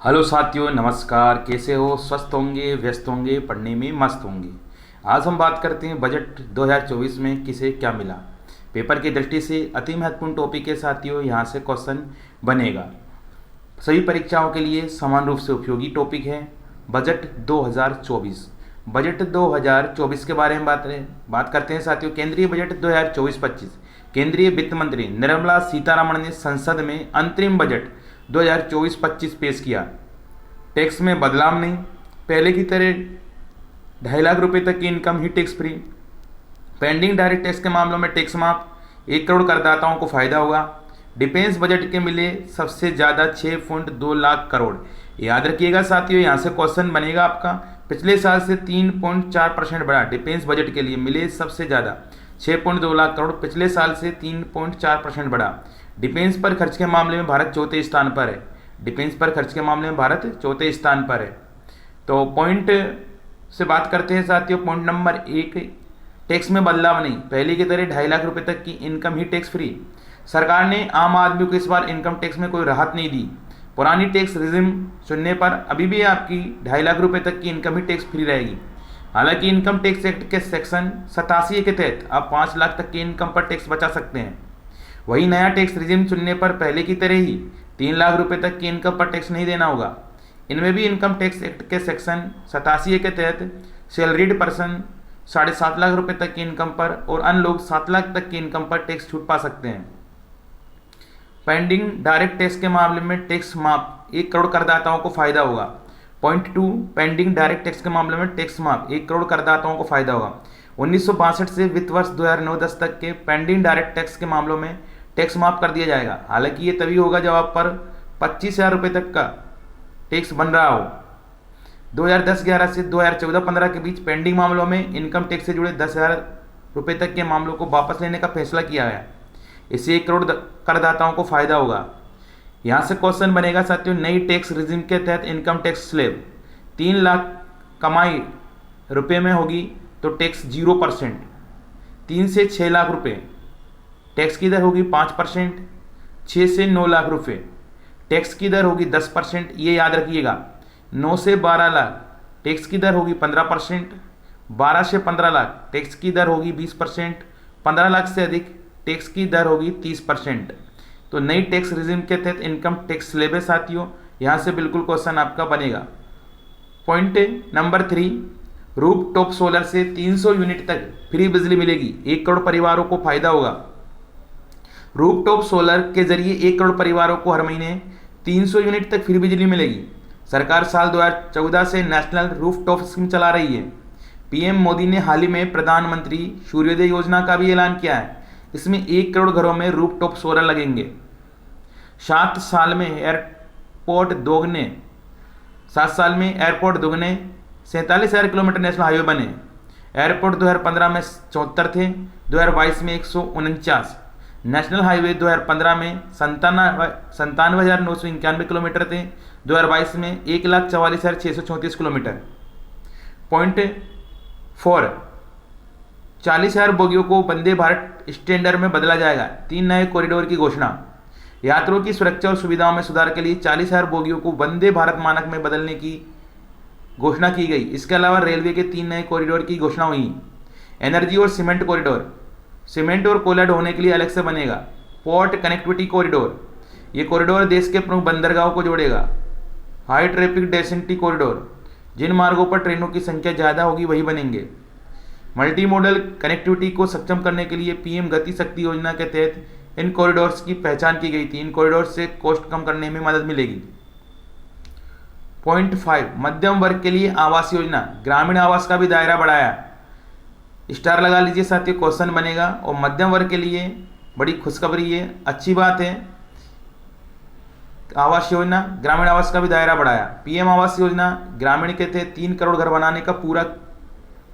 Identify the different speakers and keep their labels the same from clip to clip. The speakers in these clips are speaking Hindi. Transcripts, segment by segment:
Speaker 1: हेलो साथियों, नमस्कार। कैसे हो? स्वस्थ होंगे, व्यस्त होंगे, पढ़ने में मस्त होंगे। आज हम बात करते हैं बजट 2024 में किसे क्या मिला। पेपर की दृष्टि से अति महत्वपूर्ण टॉपिक है साथियों। यहाँ से क्वेश्चन बनेगा। सभी परीक्षाओं के लिए समान रूप से उपयोगी टॉपिक है बजट 2024। बजट 2024 के बारे में बात करते हैं साथियों। केंद्रीय बजट 2024-25 केंद्रीय वित्त मंत्री निर्मला सीतारमण ने संसद में अंतरिम बजट 2024-25 पेश किया। टैक्स में बदलाव नहीं, पहले की तरह 2.5 लाख रुपए तक की इनकम ही tax free. Pending direct tax के मामलों में टैक्स माफ, 1 करोड़ करदाताओं को फायदा होगा। डिफेंस बजट के मिले सबसे ज़्यादा 6.2 लाख करोड़। याद रखिएगा साथियों, यहाँ से क्वेश्चन बनेगा आपका। पिछले साल से 3.4% बढ़ा। डिफेंस बजट के लिए मिले सबसे ज़्यादा 6.2 लाख करोड़, पिछले साल से 3.4% बढ़ा। डिफेंस पर खर्च के मामले में भारत चौथे स्थान पर है। डिफेंस पर खर्च के मामले में भारत चौथे स्थान पर है। तो पॉइंट से बात करते हैं साथियों। पॉइंट नंबर 1, टैक्स में बदलाव नहीं, पहले की तरह 2.5 लाख रुपए तक की इनकम ही टैक्स फ्री। सरकार ने आम आदमी को इस बार इनकम टैक्स में कोई राहत नहीं दी। पुरानी टैक्स रिजिम चुनने पर अभी भी आपकी 2.5 लाख रुपए तक की इनकम ही टैक्स फ्री रहेगी। हालांकि इनकम टैक्स एक्ट के सेक्शन 87 के तहत आप 5 लाख तक की इनकम पर टैक्स बचा सकते हैं। वही नया टैक्स रिजिम चुनने पर पहले की तरह ही 3 लाख रुपए तक की इनकम पर टैक्स नहीं देना होगा। इनमें भी इनकम टैक्स एक्ट के सेक्शन 87 के तहत सैलरीड पर्सन 7.5 लाख रुपए तक की इनकम पर और अन्य लोग 7 लाख तक की इनकम पर टैक्स छूट पा सकते हैं। पेंडिंग डायरेक्ट टैक्स के मामले में टैक्स माफ, 1 करोड़ करदाताओं को फायदा होगा। पॉइंट 2, पेंडिंग डायरेक्ट टैक्स के मामले में टैक्स माफ, 1 करोड़ करदाताओं को फायदा होगा। 1962 से वित्त वर्ष 2009-10 तक के पेंडिंग डायरेक्ट टैक्स के मामलों में टैक्स माफ कर दिया जाएगा। हालांकि ये तभी होगा जब आप पर 25,000 रुपये तक का टैक्स बन रहा हो। 2010-11 से 2014-15 के बीच पेंडिंग मामलों में इनकम टैक्स से जुड़े 10,000 रुपये तक के मामलों को वापस लेने का फैसला किया गया। इससे 1 करोड़ करदाताओं को फायदा होगा। यहाँ से क्वेश्चन बनेगा साथियों, नई टैक्स रिजिम के तहत इनकम टैक्स स्लैब 3 लाख कमाई रुपये में होगी तो टैक्स 0%। 3 से 6 लाख रुपये टैक्स की दर होगी 5%। 6 से 9 लाख रुपये टैक्स की दर होगी 10%। ये याद रखिएगा। 9 से 12 लाख टैक्स की दर होगी 15%। 12 से 15 लाख टैक्स की दर होगी 20%। 15 लाख से अधिक टैक्स की दर होगी 30%। तो नई टैक्स रिजिम के तहत इनकम टैक्स स्लैब है साथियों। यहाँ से बिल्कुल क्वेश्चन आपका बनेगा। Point number 3, roof top solar से 300 यूनिट तक फ्री बिजली मिलेगी। 1 करोड़ परिवारों को फायदा होगा। रूफ टॉप सोलर के जरिए 1 करोड़ परिवारों को हर महीने 300 यूनिट तक फ्री बिजली मिलेगी। सरकार साल 2014 से नेशनल रूफ टॉप स्कीम चला रही है। पीएम मोदी ने हाल ही में प्रधानमंत्री सूर्योदय योजना का भी ऐलान किया है। इसमें 1 करोड़ घरों में रूफ टॉप सोलर लगेंगे। 7 साल में एयरपोर्ट दोगुने 47,000 किलोमीटर नेशनल हाईवे बने। एयरपोर्ट 2015 में 74 थे, 2022 में 149। नेशनल हाईवे 2015 में 97,991 किलोमीटर थे, 2022 में 1,44,634 किलोमीटर। पॉइंट 4, 40,000 बोगियों को वंदे भारत स्टैंडर्ड में बदला जाएगा। 3 नए कॉरिडोर की घोषणा। यात्रियों की सुरक्षा और सुविधाओं में सुधार के लिए 40,000 बोगियों को वंदे भारत मानक में बदलने की घोषणा की गई। इसके अलावा रेलवे के 3 नए कॉरिडोर की घोषणा हुई। एनर्जी और सीमेंट कॉरिडोर, सीमेंट और कोयला ढोने के लिए अलग से बनेगा। पोर्ट कनेक्टिविटी कॉरिडोर, ये कॉरिडोर देश के प्रमुख बंदरगाहों को जोड़ेगा। हाई ट्रैफिक डेंसिटी कॉरिडोर, जिन मार्गों पर ट्रेनों की संख्या ज़्यादा होगी वही बनेंगे। मल्टी मॉडल कनेक्टिविटी को सक्षम करने के लिए पीएम गति शक्ति योजना के तहत इन कॉरिडोर्स की पहचान की गई थी। इन कॉरिडोर से कॉस्ट कम करने में मदद मिलेगी। पॉइंट 5, मध्यम वर्ग के लिए आवास योजना, ग्रामीण आवास का भी दायरा बढ़ाया। स्टार लगा लीजिए साथियों, क्वेश्चन बनेगा। और मध्यम वर्ग के लिए बड़ी खुशखबरी है, अच्छी बात है। आवास योजना, ग्रामीण आवास का भी दायरा बढ़ाया। पीएम आवास योजना ग्रामीण के तहत 3 करोड़ घर बनाने का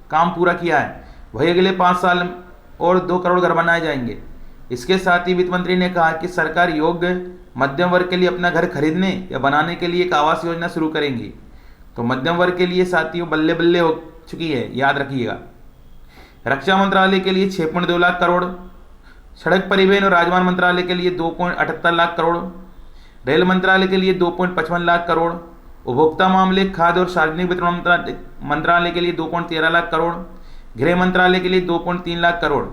Speaker 1: काम पूरा किया है। वही अगले 5 साल और 2 करोड़ घर बनाए जाएंगे। इसके साथ ही वित्त मंत्री ने कहा कि सरकार योग्य मध्यम वर्ग के लिए अपना घर खरीदने या बनाने के लिए एक आवास योजना शुरू करेंगी। तो मध्यम वर्ग के लिए साथियों बल्ले बल्ले हो चुकी है, याद रखिएगा। रक्षा मंत्रालय के लिए 6.2 लाख करोड़, सड़क परिवहन और राजमार्ग मंत्रालय के लिए 2.78 लाख करोड़, रेल मंत्रालय के लिए 2.55 लाख करोड़, उपभोक्ता मामले, खाद्य और सार्वजनिक वितरण मंत्रालय के लिए 2.13 लाख करोड़, गृह मंत्रालय के लिए 2.3 लाख करोड़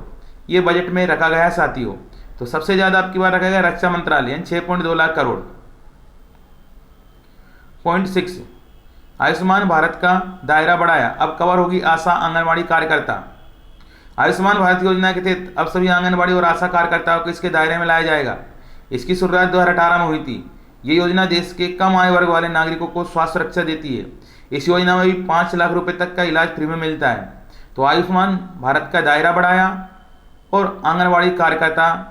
Speaker 1: ये बजट में रखा गया है साथियों। तो सबसे ज़्यादा आपकी बार रखा गया रक्षा मंत्रालय यानी 6.2 लाख करोड़। पॉइंट 6, आयुष्मान भारत का दायरा बढ़ाया, अब कवर होगी आशा आंगनबाड़ी कार्यकर्ता। आयुष्मान भारत योजना के तहत अब सभी आंगनबाड़ी और आशा कार्यकर्ताओं को इसके दायरे में लाया जाएगा। इसकी शुरुआत 2018 में हुई थी। ये योजना देश के कम आय वर्ग वाले नागरिकों को स्वास्थ्य सुरक्षा देती है। इस योजना में भी 5 लाख रुपए तक का इलाज फ्री में मिलता है। तो आयुष्मान भारत का दायरा बढ़ाया और आंगनबाड़ी कार्यकर्ता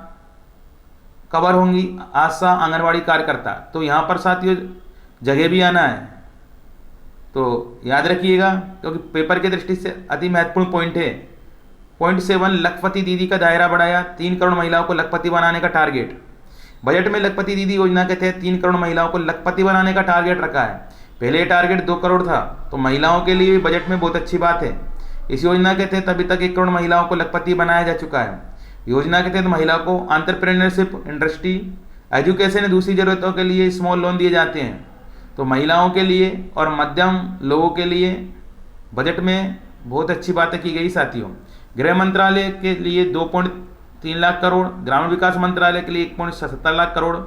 Speaker 1: कवर होंगी, आशा आंगनबाड़ी कार्यकर्ता। तो यहाँ पर साथियों जगह भी आना है, तो याद रखिएगा क्योंकि पेपर की दृष्टि से अति महत्वपूर्ण पॉइंट है। पॉइंट 7, लखपति दीदी का दायरा बढ़ाया, 3 करोड़ महिलाओं को लखपति बनाने का टारगेट। बजट में लखपति दीदी योजना के तहत 3 करोड़ महिलाओं को लखपति बनाने का टारगेट रखा है। पहले ये टारगेट 2 करोड़ था, तो महिलाओं के लिए बजट में बहुत अच्छी बात है। इस योजना के तहत अभी तक 1 करोड़ महिलाओं को लखपति बनाया जा चुका है। योजना के तहत महिलाओं को एंटरप्रेन्योरशिप, इंडस्ट्री, एजुकेशन और दूसरी जरूरतों के लिए स्मॉल लोन दिए जाते हैं। तो महिलाओं के लिए और मध्यम लोगों के लिए बजट में बहुत अच्छी बातें की गई साथियों। गृह मंत्रालय के लिए 2.3 लाख करोड़, ग्रामीण विकास मंत्रालय के लिए 1.77 लाख करोड़,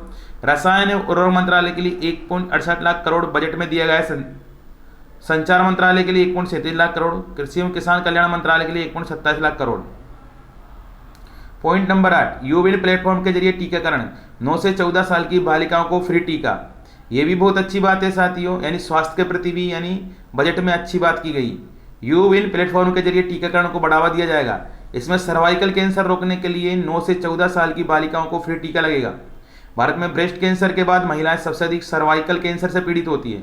Speaker 1: रसायन एवं उर्वरक मंत्रालय के लिए 1.68 लाख करोड़ बजट में दिया गया है। संचार मंत्रालय के लिए 1.37 लाख करोड़, कृषि एवं किसान कल्याण मंत्रालय के लिए 1.27 लाख करोड़। पॉइंट नंबर 8, यूविन प्लेटफॉर्म के जरिए टीकाकरण, 9 से 14 साल की बालिकाओं को फ्री टीका। ये भी बहुत अच्छी बात है साथियों, यानी स्वास्थ्य के प्रति भी यानी बजट में अच्छी बात की गई। यूविन प्लेटफॉर्म के जरिए टीकाकरण को बढ़ावा दिया जाएगा। इसमें सर्वाइकल कैंसर रोकने के लिए 9 से 14 साल की बालिकाओं को फ्री टीका लगेगा। भारत में ब्रेस्ट कैंसर के बाद महिलाएं सबसे अधिक सर्वाइकल कैंसर से पीड़ित होती है।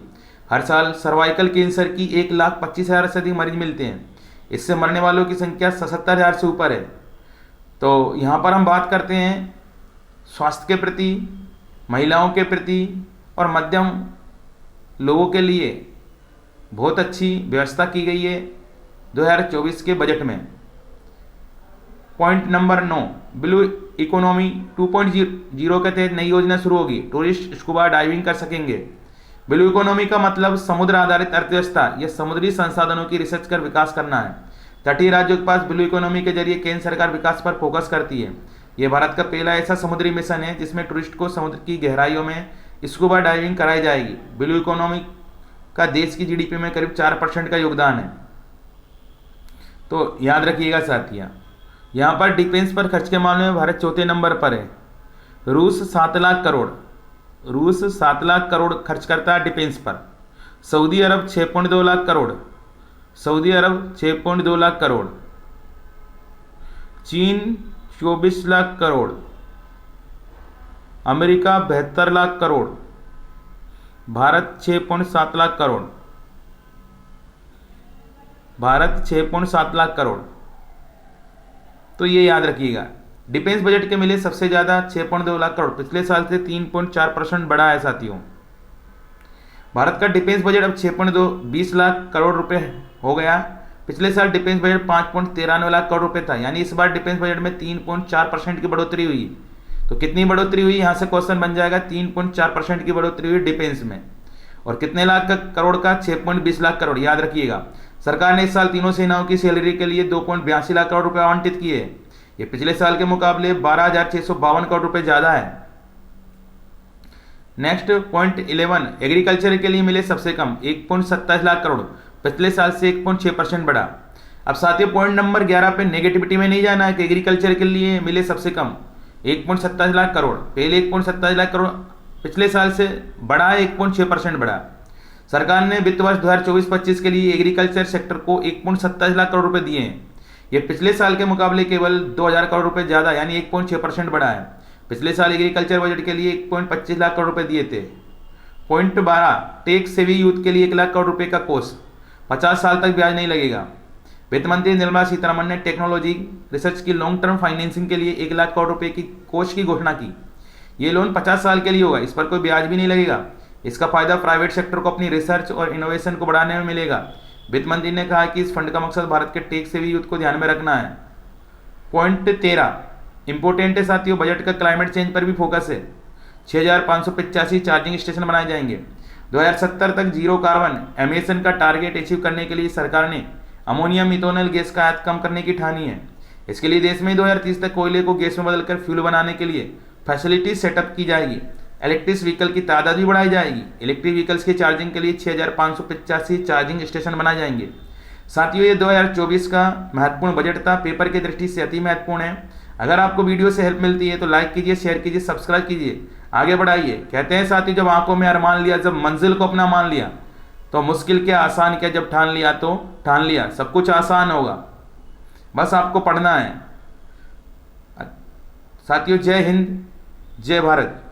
Speaker 1: हर साल सर्वाइकल कैंसर की 1,25,000 से अधिक मरीज मिलते हैं। इससे मरने वालों की संख्या 77,000 से ऊपर है। तो यहाँ पर हम बात करते हैं स्वास्थ्य के प्रति, महिलाओं के प्रति और मध्यम लोगों के लिए बहुत अच्छी व्यवस्था की गई है 2024 के बजट में। पॉइंट नंबर 9, ब्लू इकोनॉमी 2.0 के तहत नई योजना शुरू होगी, टूरिस्ट स्कूबा डाइविंग कर सकेंगे। ब्लू इकोनॉमी का मतलब समुद्र आधारित अर्थव्यवस्था या समुद्री संसाधनों की रिसर्च कर विकास करना है। तटीय राज्यों के पास ब्लू इकोनॉमी के जरिए केंद्र सरकार विकास पर फोकस करती है। यह भारत का पहला ऐसा समुद्री मिशन है जिसमें टूरिस्ट को समुद्र की गहराइयों में स्कूबा डाइविंग कराई जाएगी। ब्लू इकोनॉमी का देश की जीडीपी में करीब 4% का योगदान है। तो याद रखिएगा साथियों, यहाँ पर डिफेंस पर खर्च के मामले में भारत 4थे नंबर पर है। रूस 7 लाख करोड़ खर्च करता है डिफेंस पर। सऊदी अरब 6.2 लाख करोड़, चीन 24 लाख करोड़, अमेरिका 72 लाख करोड़, भारत 6.7 लाख करोड़, तो ये याद रखिएगा। डिफेंस बजट के मिले सबसे ज़्यादा 6.2 लाख करोड़, पिछले साल से 3.4% बढ़ा है साथियों। भारत का डिफेंस बजट अब 20 लाख करोड़ रुपए हो गया। पिछले साल डिफेंस बजट 5.93 लाख करोड़ रुपए था, यानी इस बार डिफेंस बजट में 3.4% की बढ़ोतरी हुई। तो कितनी बढ़ोतरी हुई, यहाँ से क्वेश्चन बन जाएगा। 3.4% की बढ़ोतरी हुई डिफेंस में। और कितने लाख का करोड़ का, 6.20 लाख करोड़। याद रखिएगा, सरकार ने इस साल तीनों सेनाओं की सैलरी के लिए 2.82 लाख करोड़ रुपए आवंटित किए। ये पिछले साल के मुकाबले 12,652 करोड़ रुपए ज़्यादा है। नेक्स्ट पॉइंट 11, एग्रीकल्चर के लिए मिले सबसे कम 1.27 लाख करोड़, पिछले साल से 1.6% बढ़ा। अब साथियों पॉइंट नंबर 11 पे नेगेटिविटी में नहीं जाना है कि एग्रीकल्चर के लिए मिले सबसे कम 1.27 लाख करोड़, पहले 1.27 लाख करोड़ पिछले साल से बढ़ा है, 1.6% बढ़ा। सरकार ने वित्त वर्ष 2024-25 के लिए एग्रीकल्चर सेक्टर को 1.27 लाख करोड़ रुपए दिए हैं। ये पिछले साल के मुकाबले केवल 2,000 करोड़ रुपए ज़्यादा, यानी 1.6% बढ़ा है। पिछले साल एग्रीकल्चर बजट के लिए 1.25 लाख करोड़ रुपए दिए थे। पॉइंट 12, टेक्स सेवी यूथ के लिए 1 लाख करोड़ रुपए का कोष, 50 साल तक ब्याज नहीं लगेगा। वित्त मंत्री निर्मला सीतारमण ने टेक्नोलॉजी रिसर्च की लॉन्ग टर्म फाइनेंसिंग के लिए 1 लाख करोड़ रुपए की कोष की घोषणा की। ये लोन 50 साल के लिए होगा, इस पर कोई ब्याज भी नहीं लगेगा। इसका फायदा प्राइवेट सेक्टर को अपनी रिसर्च और इनोवेशन को बढ़ाने में मिलेगा। वित्त मंत्री ने कहा कि इस फंड का मकसद भारत के टेक सेवी यूथ को ध्यान में रखना है। पॉइंट 13 इंपोर्टेंट है साथियों, बजट का क्लाइमेट चेंज पर भी फोकस है। 6,585 चार्जिंग स्टेशन बनाए जाएंगे। 2070 तक जीरो कार्बन एमिशन का टारगेट अचीव करने के लिए सरकार ने अमोनिया मिथेनॉल गैस का आयात कम करने की ठानी है। इसके लिए देश में 2030 तक कोयले को गैस में बदलकर फ्यूल बनाने के लिए फैसिलिटी सेटअप की जाएगी। इलेक्ट्रिक व्हीकल की तादाद भी बढ़ाई जाएगी। इलेक्ट्रिक व्हीकल्स की चार्जिंग के लिए 6585 चार्जिंग स्टेशन बनाए जाएंगे। साथियों, ये 2024 का महत्वपूर्ण बजट था, पेपर की दृष्टि से अति महत्वपूर्ण है। अगर आपको वीडियो से हेल्प मिलती है तो लाइक कीजिए, शेयर कीजिए, सब्सक्राइब कीजिए, आगे बढ़ाइए। कहते हैं साथियों, जब आंखों में अरमान लिया, जब मंजिल को अपना मान लिया, तो मुश्किल क्या आसान क्या, जब ठान लिया तो ठान लिया, सब कुछ आसान होगा, बस आपको पढ़ना है। साथियों, जय हिंद, जय भारत।